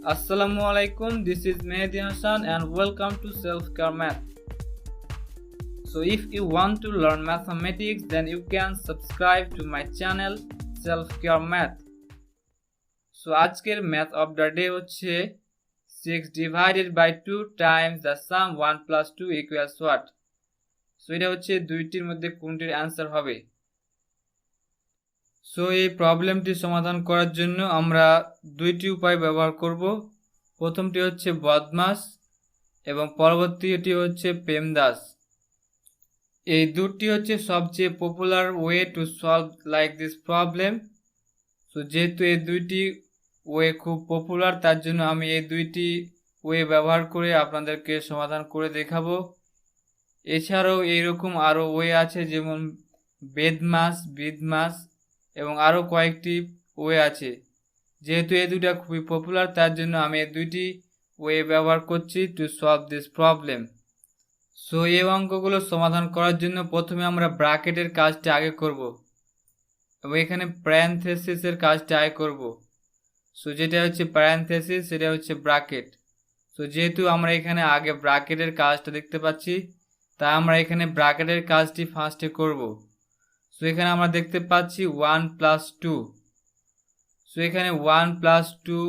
Assalamualaikum, this is Mehdi Hassan and welcome to Self-Care Math. So if you want to learn mathematics, then you can subscribe to my channel Self-Care Math. So আজকের math of the day হচ্ছে 6 divided by 2 times the sum 1 plus 2 equals what? So এটা হচ্ছে দুইটির মধ্যে কোনটির answer হবে। So এই প্রবলেমটি সমাধান করার জন্য আমরা দুইটি উপায় ব্যবহার করব। প্রথমটি হচ্ছে বদমাস এবং পরবর্তীটি হচ্ছে পেমদাস। এই দুটি হচ্ছে সবচেয়ে popular way to solve like this problem. So যেহেতু এই দুইটি ওয়ে খুব পপুলার, তার জন্য আমি এই দুইটি ওয়ে ব্যবহার করে আপনাদেরকে সমাধান করে দেখাবো। এছাড়াও এইরকম আরও ওয়ে আছে, যেমন BODMAS এবং আরও কয়েকটি ওয়ে আছে। যেহেতু এই দুইটা খুবই পপুলার, তার জন্য আমি এই দুইটি ওয়ে ব্যবহার করছি to solve this problem. So এই অঙ্কগুলো সমাধান করার জন্য প্রথমে আমরা ব্র্যাকেটের কাজটি আগে করব এবং এখানে প্যারেনথেসিসের কাজটি আগে করব। সো যেটা হচ্ছে প্যারেনথেসিস, সেটা হচ্ছে ব্র্যাকেট। সো যেহেতু আমরা এখানে আগে ব্র্যাকেটের কাজটা দেখতে পাচ্ছি, তাই আমরা এখানে ব্র্যাকেটের কাজটি ফার্স্টে করব। সো এখানে আমরা দেখতে পাচ্ছি 1 plus 2। সো এখানে 1 plus 2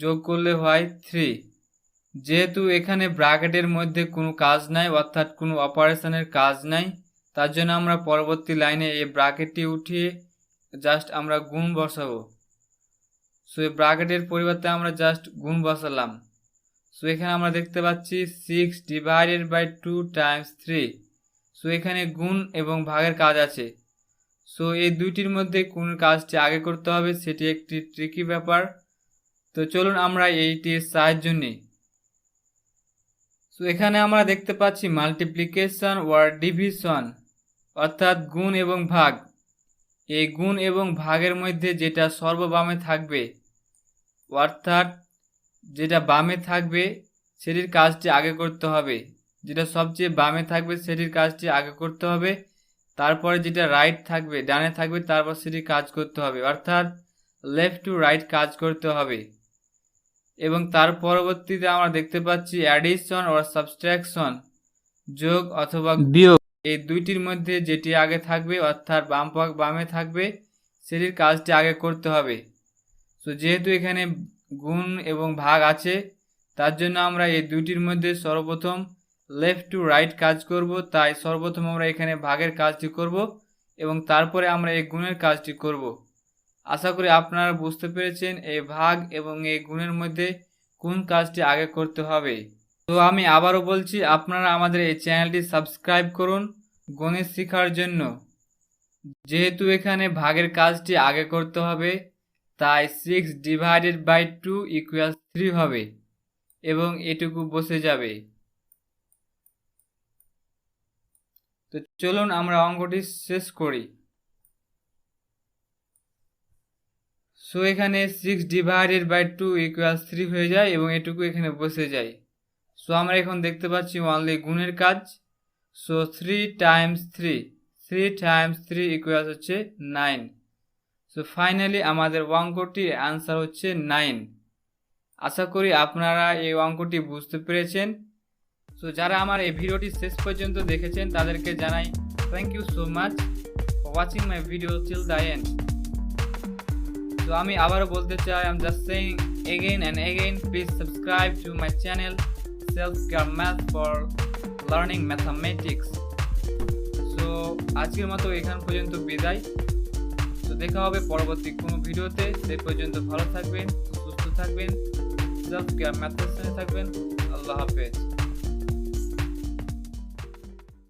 যোগ করলে হয় 3। যেহেতু এখানে ব্র্যাকেটের মধ্যে কোনো কাজ নাই, অর্থাৎ কোনো অপারেশনের কাজ নাই, তার জন্য আমরা পরবর্তী লাইনে এই ব্র্যাকেটটি উঠিয়ে জাস্ট আমরা গুণ বসাবো। সো এই ব্র্যাকেটের পরিবর্তে আমরা জাস্ট গুণ বসালাম। সো এখানে আমরা দেখতে পাচ্ছি 6 divided by 2 times 3। সো এখানে গুণ এবং ভাগের কাজ আছে। সো এই দুইটির মধ্যে কোন কাজটি আগে করতে হবে সেটি একটি ট্রিকি ব্যাপার। তো চলুন আমরা এইটির সাহায্য নিই। সো এখানে আমরা দেখতে পাচ্ছি মাল্টিপ্লিকেশন ওর ডিভিশন, অর্থাৎ গুণ এবং ভাগ। এই গুণ এবং ভাগের মধ্যে যেটা সর্ববামে থাকবে, অর্থাৎ যেটা বামে থাকবে সেটির কাজটি আগে করতে হবে। যেটা সবচেয়ে বামে থাকবে সেটির কাজটি আগে করতে হবে, তারপরে যেটা রাইট থাকবে, ডানে থাকবে, তারপর সেটি কাজ করতে হবে, অর্থাৎ লেফট টু রাইট কাজ করতে হবে। এবং তার পরবর্তীতে আমরা দেখতে পাচ্ছি অ্যাডিশন ও সাবট্রাকশন, যোগ অথবা বিয়োগ। এই দুইটির মধ্যে যেটি আগে থাকবে, অর্থাৎ বামে থাকবে, সেটির কাজটি আগে করতে হবে। তো যেহেতু এখানে গুণ এবং ভাগ আছে, তার জন্য আমরা এই দুইটির মধ্যে সর্বপ্রথম লেফট টু রাইট কাজ করব। তাই সর্বপ্রথম আমরা এখানে ভাগের কাজটি করব এবং তারপরে আমরা এই গুণের কাজটি করব। আশা করি আপনারা বুঝতে পেরেছেন এই ভাগ এবং এই গুণের মধ্যে কোন কাজটি আগে করতে হবে। তো আমি আবারও বলছি, আপনারা আমাদের এই চ্যানেলটি সাবস্ক্রাইব করুন গণিত শেখার জন্য। যেহেতু এখানে ভাগের কাজটি আগে করতে হবে, তাই 6 divided by 2 equals 3 হবে এবং এটুকু বসে যাবে। তো চলুন আমরা অঙ্কটি শেষ করি। সো এখানে 6 divided by 2 equals 3 হয়ে যায় এবং এটুকু এখানে বসে যায়। সো আমরা এখন দেখতে পাচ্ছি অনলি গুণের কাজ। সো 3 times 3 equals হচ্ছে 9। সো ফাইনালি আমাদের অঙ্কটির অ্যান্সার হচ্ছে 9। আশা করি আপনারা এই অঙ্কটি বুঝতে পেরেছেন। সো যারা আমার এই ভিডিওটি শেষ পর্যন্ত দেখেছেন তাদেরকে জানাই thank you so much for watching my video till the end. তো আমি আবারও বলতে চাই, I am just saying again and again, please subscribe to my channel self care math for learning mathematics. So আজকের মতো এখান পর্যন্ত বিদায়। তো দেখা হবে পরবর্তী কোনো ভিডিওতে। সেই পর্যন্ত ভালো থাকবেন, সুস্থ থাকবেন, সেলফ-কেয়ার ম্যাথের সাথে থাকবেন। আল্লাহ হাফেজ।